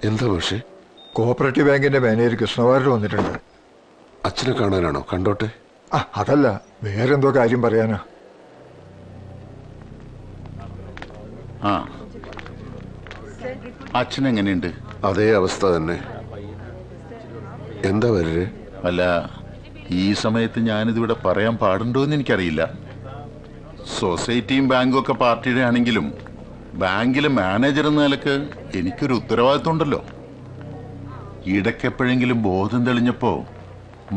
എന്താ പക്ഷേ? കോഓപ്പറേറ്റീവ് ബാങ്കിന്റെ മാനേജർ കൃഷ്ണവാര്യർ വന്നിട്ടുണ്ട്. അച്ഛനെ കാണാനാണോ? കണ്ടോട്ടെ. അതല്ല, വേറെന്തോ കാര്യം പറയാനാ. അച്ഛൻ എങ്ങനെയുണ്ട്? അതേ അവസ്ഥ തന്നെ. എന്താ വരേ? അല്ല, ഈ സമയത്ത് ഞാനിതിവിടെ പറയാൻ പാടുണ്ടോ എന്ന് എനിക്കറിയില്ല. സൊസൈറ്റിയും ബാങ്കും ഒക്കെ പാർട്ടിയുടെ ആണെങ്കിലും ബാങ്കിലെ മാനേജർ എന്ന നിലക്ക് എനിക്കൊരു ഉത്തരവാദിത്വം ഉണ്ടല്ലോ. ഇടയ്ക്കെപ്പോഴെങ്കിലും ബോധം തെളിഞ്ഞപ്പോ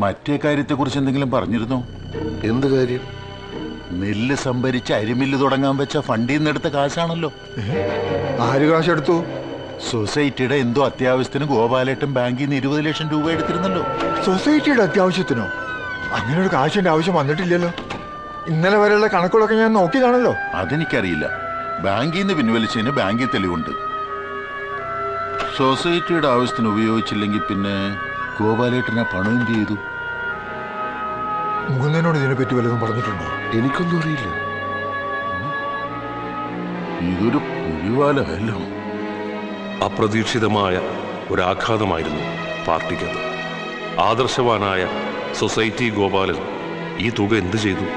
മറ്റേ കാര്യത്തെക്കുറിച്ച് എന്തെങ്കിലും പറഞ്ഞിരുന്നോ? എന്ത് കാര്യം? നെല്ല് സംഭരിച്ച് അരിമില്ല് തുടങ്ങാൻ വെച്ച ഫണ്ടിൽ നിന്ന് എടുത്ത കാശാണല്ലോ. ആര് കാശെടുത്തു? സൊസൈറ്റിയുടെ എന്തോ അത്യാവശ്യത്തിന് ഗോപാലേട്ടൻ ബാങ്കിൽ നിന്ന് 20 ലക്ഷം രൂപ എടുത്തിരുന്നല്ലോ. സൊസൈറ്റിയുടെ അത്യാവശ്യത്തിനോ? അങ്ങനെ ഒരു കാശിന്റെ ആവശ്യം വന്നിട്ടില്ലല്ലോ. ഇന്നലെ വരെയുള്ള കണക്കുകളൊക്കെ ഞാൻ നോക്കിയതാണല്ലോ. അതെനിക്കറിയില്ല. ബാങ്കിൽ നിന്ന് പിൻവലിച്ചതിന് ബാങ്കിൽ തെളിവുണ്ട്. സൊസൈറ്റിയുടെ ആവശ്യത്തിന് ഉപയോഗിച്ചില്ലെങ്കിൽ പിന്നെ ഗോപാലേട്ടനെ പണം എന്ത് ചെയ്തു? മുകുന്ദനോട് ഇതിനെപ്പറ്റി വല്ലതും പറഞ്ഞിട്ടുണ്ടോ? എനിക്കൊന്നും അറിയില്ല. ഇതൊരു പുലിവാലല്ലോ. അപ്രതീക്ഷിതമായ ഒരാഘാതമായിരുന്നു പാർട്ടിക്കത്. ആദർശവാനായ സൊസൈറ്റി ഗോപാലൻ ഈ തുക എന്തു ചെയ്തു?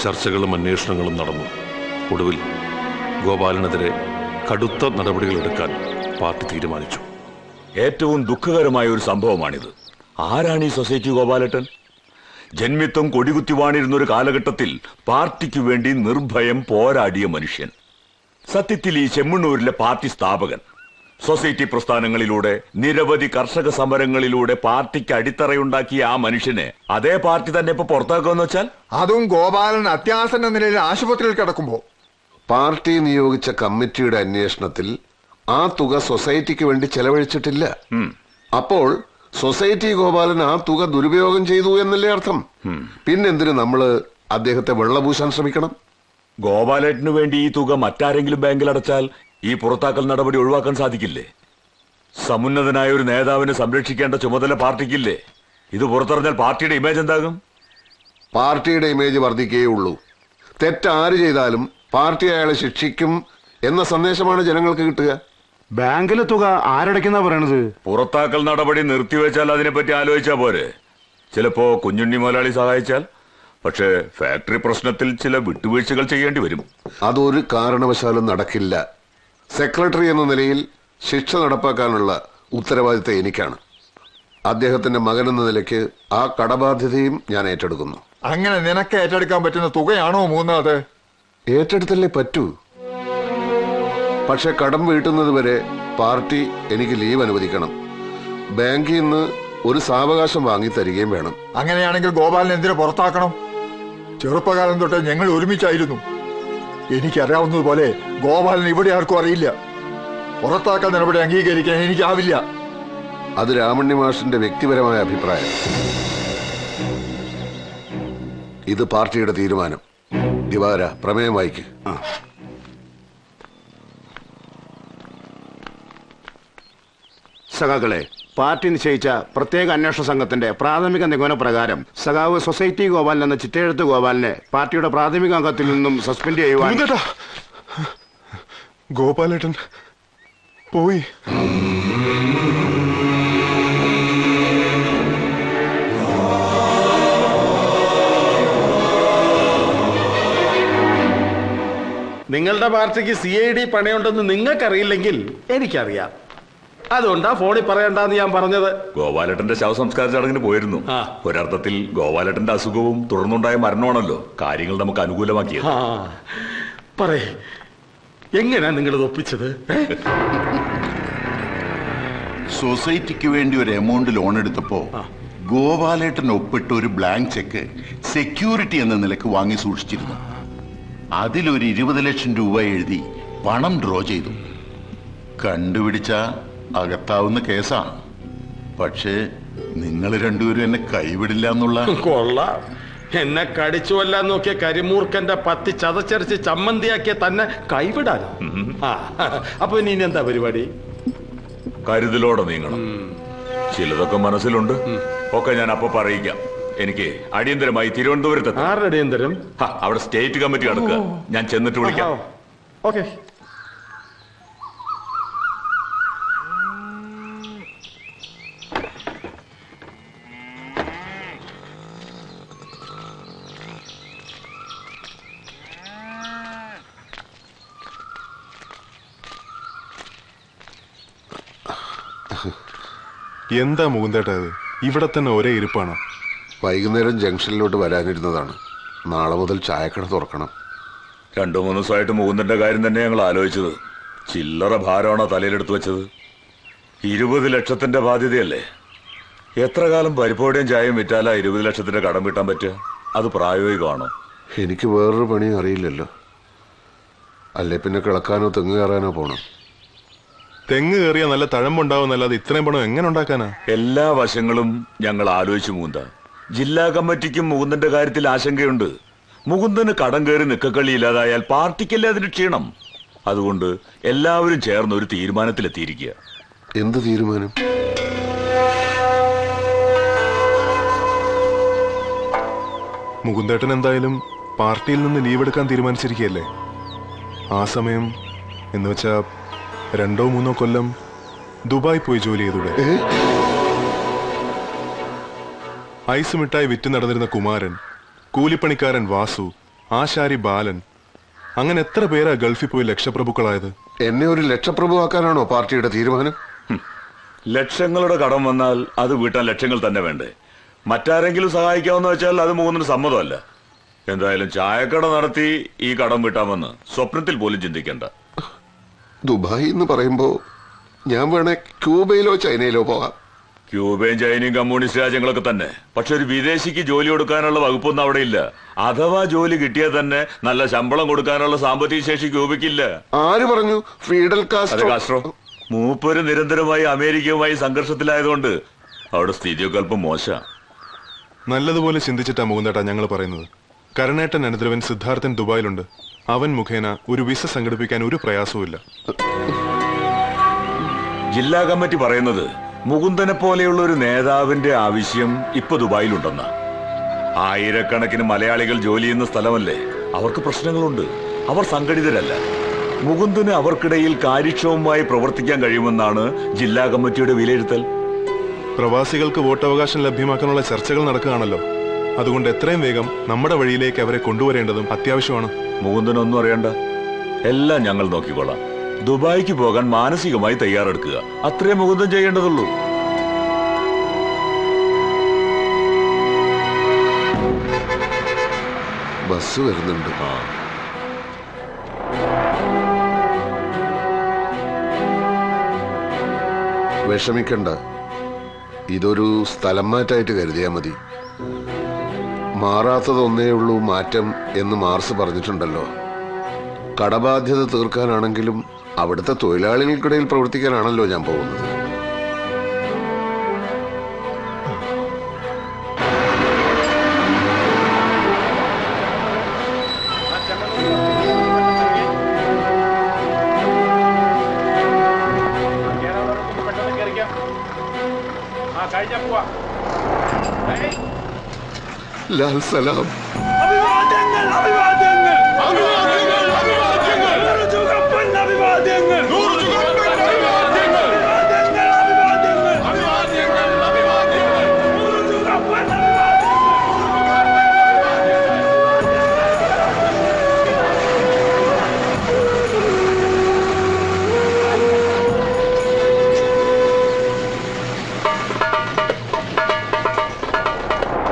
ചർച്ചകളും അന്വേഷണങ്ങളും നടന്നു. ഒടുവിൽ ഗോപാലനെതിരെ കടുത്ത നടപടികളെടുക്കാൻ പാർട്ടി തീരുമാനിച്ചു. ഏറ്റവും ദുഃഖകരമായ ഒരു സംഭവമാണിത്. ആരാണ് ഈ സൊസൈറ്റി ഗോപാലേട്ടൻ? ജന്മിത്വം കൊടികുത്തി വാണിരുന്ന ഒരു കാലഘട്ടത്തിൽ പാർട്ടിക്ക് വേണ്ടി നിർഭയം പോരാടിയ മനുഷ്യൻ. സത്യത്തിൽ ഈ ചെമ്മണ്ണൂരിലെ പാർട്ടി സ്ഥാപകൻ. സൊസൈറ്റി പ്രസ്ഥാനങ്ങളിലൂടെ നിരവധി കർഷക സമരങ്ങളിലൂടെ പാർട്ടിക്ക് അടിത്തറയുണ്ടാക്കിയ ആ മനുഷ്യനെ അതേ പാർട്ടി തന്നെ ഇപ്പൊ പുറത്താക്കുമെന്ന് വെച്ചാൽ? അതും ഗോപാലൻ അത്യാസന്ന നിലയിൽ ആശുപത്രിയിൽ കിടക്കുമ്പോ. പാർട്ടി നിയോഗിച്ച കമ്മിറ്റിയുടെ അന്വേഷണത്തിൽ ആ തുക സൊസൈറ്റിക്ക് വേണ്ടി ചെലവഴിച്ചിട്ടില്ല. അപ്പോൾ സൊസൈറ്റി ഗോപാലൻ ആ തുക ദുരുപയോഗം ചെയ്തു എന്നല്ലേ അർത്ഥം? പിന്നെന്തിന് നമ്മള് അദ്ദേഹത്തെ വെള്ളപൂശാൻ ശ്രമിക്കണം? ഗോപാലേട്ടന് വേണ്ടി ഈ തുക മറ്റാരെങ്കിലും ബാങ്കിൽ അടച്ചാൽ ഈ പുറത്താക്കൽ നടപടി ഒഴിവാക്കാൻ സാധിക്കില്ലേ? സമുന്നതനായ ഒരു നേതാവിനെ സംരക്ഷിക്കേണ്ട ചുമതല പാർട്ടിക്കില്ലേ? ഇത് പുറത്തറിഞ്ഞാൽ പാർട്ടിയുടെ ഇമേജ് എന്താകും? പാർട്ടിയുടെ ഇമേജ് വർദ്ധിക്കുകയുള്ളൂ. തെറ്റാര് ചെയ്താലും പാർട്ടി അയാളെ ശിക്ഷിക്കും എന്ന സന്ദേശമാണ് ജനങ്ങൾക്ക് കിട്ടുക. ബാങ്കിലെ തുക ആരടയ്ക്കുന്ന പറയണത്? പുറത്താക്കൽ നടപടി നിർത്തിവെച്ചാൽ അതിനെപ്പറ്റി ആലോചിച്ചാ പോരെ? ചിലപ്പോ കുഞ്ഞുണ്ണി മുതലാളി സഹായിച്ചാൽ. പക്ഷേ ഫാക്ടറി പ്രശ്നത്തിൽ ചില വിട്ടുവീഴ്ചകൾ ചെയ്യേണ്ടി വരും. അതൊരു കാരണവശാലും നടക്കില്ല. സെക്രട്ടറി എന്ന നിലയിൽ ശിക്ഷ നടപ്പാക്കാനുള്ള ഉത്തരവാദിത്തം എനിക്കാണ്. അദ്ദേഹത്തിന്റെ മകൻ എന്ന നിലയ്ക്ക് ആ കടബാധ്യതയും ഞാൻ ഏറ്റെടുക്കുന്നു. അങ്ങനെ നിനക്ക് ഏറ്റെടുക്കാൻ പറ്റുന്ന തുകയാണോ മൂന്നത്? ഏറ്റെടുത്തല്ലേ പറ്റൂ. പക്ഷെ കടം വീട്ടുന്നത് വരെ പാർട്ടി എനിക്ക് ലീവ് അനുവദിക്കണം. ബാങ്കിൽ നിന്ന് ഒരു സാവകാശം വാങ്ങി തരികയും വേണം. അങ്ങനെയാണെങ്കിൽ ഗോപാലൻ എന്തിനു പുറത്താക്കണം? ചെറുപ്പകാലം തൊട്ട് ഞങ്ങൾ ഒരുമിച്ചായിരുന്നു. എനിക്കറിയാവുന്നതുപോലെ ഗോപാലൻ ഇവിടെ ആർക്കും അറിയില്ല. പുറത്താക്കൽ നടപടി അംഗീകരിക്കാൻ എനിക്കാവില്ല. അത് രാമണ്ണി മാഷിന്റെ വ്യക്തിപരമായ അഭിപ്രായം. ഇത് പാർട്ടിയുടെ തീരുമാനം. ദിവാര, പ്രമേയം വായിക്ക്. സഖാക്കളെ, പാർട്ടി നിശ്ചയിച്ച പ്രത്യേക അന്വേഷണ സംഘത്തിന്റെ പ്രാഥമിക നിഗമന പ്രകാരം സഖാവ് സൊസൈറ്റി ഗോപാലൻ എന്ന ചിറ്റെഴുത്ത് ഗോപാലിനെ പാർട്ടിയുടെ പ്രാഥമിക അംഗത്തിൽ നിന്നും സസ്പെൻഡ് ചെയ്യുവാൻ. ഗോപാലേട്ടൻ പോയി. നിങ്ങളുടെ പാർട്ടിക്ക് CID പണയുണ്ടെന്ന് നിങ്ങൾക്കറിയില്ലെങ്കിൽ എനിക്കറിയാം. അതുകൊണ്ടാ ഫോണിൽ പറയണ്ടെന്ന് ഞാൻ പറഞ്ഞത്. ഗോപാലേട്ടന്റെ ശവസംസ്കാര ചടങ്ങിന് പോയിരുന്നു. ഒരർത്ഥത്തിൽ ഗോപാലേട്ടന്റെ അസുഖവും തുടർന്നുണ്ടായ മരണമാണല്ലോ കാര്യങ്ങൾ നമുക്ക് അനുകൂലമാക്കിയത്. പറയേ, എങ്ങനെയാ നിങ്ങളിത് ഒപ്പിച്ചത്? സൊസൈറ്റിക്ക് വേണ്ടി ഒരു എമൗണ്ട് ലോൺ എടുത്തപ്പോ ഗോപാലേട്ടൻ ഒപ്പിട്ട ഒരു ബ്ലാങ്ക് ചെക്ക് സെക്യൂരിറ്റി എന്ന നിലക്ക് വാങ്ങി സൂക്ഷിച്ചിരുന്നു. അതിലൊരു 20 ലക്ഷം രൂപ എഴുതി പണം ഡ്രോ ചെയ്തു. കണ്ടുപിടിച്ച അകത്താവുന്ന കേസാണ്. പക്ഷേ നിങ്ങൾ രണ്ടുപേരും എന്നെ കൈവിടില്ല എന്നുള്ള. കൊള്ളാം. എന്നെ കടിച്ചു കൊല്ലാൻ നോക്കിയ കരിമൂർക്കന്റെ പത്തി ചതച്ചരച്ച് ചമ്മന്തിയാക്കിയ തന്നെ കൈവിടാനോ? അപ്പൊ ഇനി എന്താ പരിപാടി? കരുതലോടെ നീങ്ങണം. ചിലതൊക്കെ മനസ്സിലുണ്ട്. ഒക്കെ ഞാൻ അപ്പൊ പറയിക്കാം. എനിക്ക് അടിയന്തരമായി തിരുവനന്തപുരത്ത്. ആരുടെ അടിയന്തരം? അവിടെ സ്റ്റേറ്റ് കമ്മിറ്റി നടക്കുക. ഞാൻ ചെന്നിട്ട് വിളിക്കാം. ഓക്കെ. എന്താ മുകുന്ദേട്ടാ ഇത്? ഇവിടെ തന്നെ ഒരേ ഇരിപ്പാണ്. വൈകുന്നേരം ജംഗ്ഷനിലോട്ട് വരാനിരുന്നതാണ്. നാളെ മുതൽ ചായക്കട തുറക്കണം. 2-3 ദിവസമായിട്ട് മുകുന്ദന്റെ കാര്യം തന്നെ ഞങ്ങൾ ആലോചിച്ചത്. ചില്ലറ ഭാരമാണോ തലയിലെടുത്ത് വെച്ചത്? 20 ലക്ഷത്തിന്റെ ബാധ്യതയല്ലേ? എത്ര കാലം പരിപ്പോടെയും ചായയും വിറ്റാലാ 20 ലക്ഷത്തിന്റെ കടം വീട്ടാൻ പറ്റുക? അത് പ്രായോഗികമാണോ? എനിക്ക് വേറൊരു പണിയും അറിയില്ലല്ലോ. അല്ലേ പിന്നെ കിളക്കാനോ തെങ്ങ് കയറാനോ പോണം. തെങ്ങ് കയറിയാൽ നല്ല തഴമ്പുണ്ടാവുന്നല്ലാതെ ഇത്രയും പണം എങ്ങനെ ഉണ്ടാക്കാനാ? എല്ലാ വശങ്ങളും ഞങ്ങൾ ആലോചിച്ചു മുകുന്ദ. ജില്ലാ കമ്മിറ്റിക്കും മുകുന്ദന്റെ കാര്യത്തിൽ ആശങ്കയുണ്ട്. മുകുന്ദന് കടം കയറി നിക്കക്കളി ഇല്ലാതായാൽ പാർട്ടിക്കല്ലേ അതിന് ക്ഷീണം. അതുകൊണ്ട് എല്ലാവരും ചേർന്ന് ഒരു തീരുമാനത്തിലെത്തിയിരിക്കുക. എന്ത് തീരുമാനം? മുകുന്ദേട്ടൻ എന്തായാലും പാർട്ടിയിൽ നിന്ന് ലീവ് എടുക്കാൻ തീരുമാനിച്ചിരിക്കുകയല്ലേ? ആ സമയം എന്ന് വെച്ചാ 2-3 കൊല്ലം ദുബായ് പോയി ജോലി ചെയ്തൂടെ? ഐസ് മിഠായി വിറ്റ് നടന്നിരുന്ന കുമാരൻ, കൂലിപ്പണിക്കാരൻ വാസു, ആശാരി ബാലൻ, അങ്ങനെ എത്ര പേരാ ഗൾഫിൽ പോയി ലക്ഷപ്രഭുക്കളായത്? എന്നെ ഒരു ലക്ഷപ്രഭുവാക്കാനാണോ പാർട്ടിയുടെ തീരുമാനം? ലക്ഷങ്ങളുടെ കടം വന്നാൽ അത് വീട്ടാൻ ലക്ഷങ്ങൾ തന്നെ വേണ്ടേ? മറ്റാരെങ്കിലും സഹായിക്കാമെന്ന് വെച്ചാൽ അത് മുകുന്ദന് സമ്മതമല്ല. എന്തായാലും ചായക്കട നടത്തി ഈ കടം വീട്ടാമെന്ന് സ്വപ്നത്തിൽ പോലും ചിന്തിക്കേണ്ട. ദുബായ് എന്ന് പറയുമ്പോ ഞാൻ വേണേ ക്യൂബയിലോ ചൈനയിലോ പോകാം. ക്യൂബയും ചൈനയും കമ്മ്യൂണിസ്റ്റ് രാജ്യങ്ങളൊക്കെ തന്നെ. പക്ഷെ ഒരു വിദേശിക്ക് ജോലി കൊടുക്കാനുള്ള വകുപ്പൊന്നും അവിടെ ഇല്ല. അഥവാ ജോലി കിട്ടിയാൽ തന്നെ നല്ല ശമ്പളം കൊടുക്കാനുള്ള സാമ്പത്തിക ശേഷി ക്യൂബയ്ക്കില്ല. ആര് പറഞ്ഞു? Fidel Castro. മൂപ്പര് നിരന്തരമായി അമേരിക്കയുമായി സംഘർഷത്തിലായതുകൊണ്ട് അവിടെ സ്ഥിതിയൊക്കെ അല്പം മോശം. നല്ലതുപോലെ ചിന്തിച്ചിട്ടാ മുകുന്ദേട്ടാ ഞങ്ങൾ പറയുന്നത്. കരുണേട്ടൻ അനുദ്രവൻ സിദ്ധാർത്ഥൻ ദുബായിലുണ്ട്. അവൻ മുഖേന ഒരു വിസ സംഘടിപ്പിക്കാൻ ഒരു പ്രയാസവുമില്ല. ജില്ലാ കമ്മിറ്റി പറയുന്നത് മുകുന്ദനെ പോലെയുള്ള ഒരു നേതാവിന്റെ ആവശ്യം ഇപ്പൊ ദുബായിലുണ്ടെന്ന. ആയിരക്കണക്കിന് മലയാളികൾ ജോലി ചെയ്യുന്ന സ്ഥലമല്ലേ? അവർക്ക് പ്രശ്നങ്ങളുണ്ട്. അവർ സംഘടിതരല്ല. മുകുന്ദന് അവർക്കിടയിൽ കാര്യക്ഷമമായി പ്രവർത്തിക്കാൻ കഴിയുമെന്നാണ് ജില്ലാ കമ്മിറ്റിയുടെ വിലയിരുത്തൽ. പ്രവാസികൾക്ക് വോട്ടവകാശം ലഭ്യമാക്കാനുള്ള ചർച്ചകൾ നടക്കുകയാണല്ലോ. അതുകൊണ്ട് എത്രയും വേഗം നമ്മുടെ വഴിയിലേക്ക് അവരെ കൊണ്ടുവരേണ്ടതും അത്യാവശ്യമാണ്. മുകുന്ദനൊന്നും അറിയണ്ട. എല്ലാം ഞങ്ങൾ നോക്കിക്കോളാം. ദുബായിക്ക് പോകാൻ മാനസികമായി തയ്യാറെടുക്കുക. അത്രേ മുകുന്ദൻ ചെയ്യേണ്ടതുള്ളൂ. ബസ് വരുന്നുണ്ട്. വിഷമിക്കണ്ട. ഇതൊരു സ്ഥലം മാറ്റായിട്ട് കരുതിയാ മതി. മാറാത്തതൊന്നേ ഉള്ളൂ മാറ്റം എന്ന് മാർസ് പറഞ്ഞിട്ടുണ്ടല്ലോ. കടബാധ്യത തീർക്കാനാണെങ്കിലും അവിടുത്തെ തൊഴിലാളികൾക്കിടയിൽ പ്രവർത്തിക്കാനാണല്ലോ ഞാൻ പോകുന്നത്. ലാൽ സലാം. അഭിവാദ്യങ്ങൾ, അഭിവാദ്യങ്ങൾ, അഭിവാദ്യങ്ങൾ.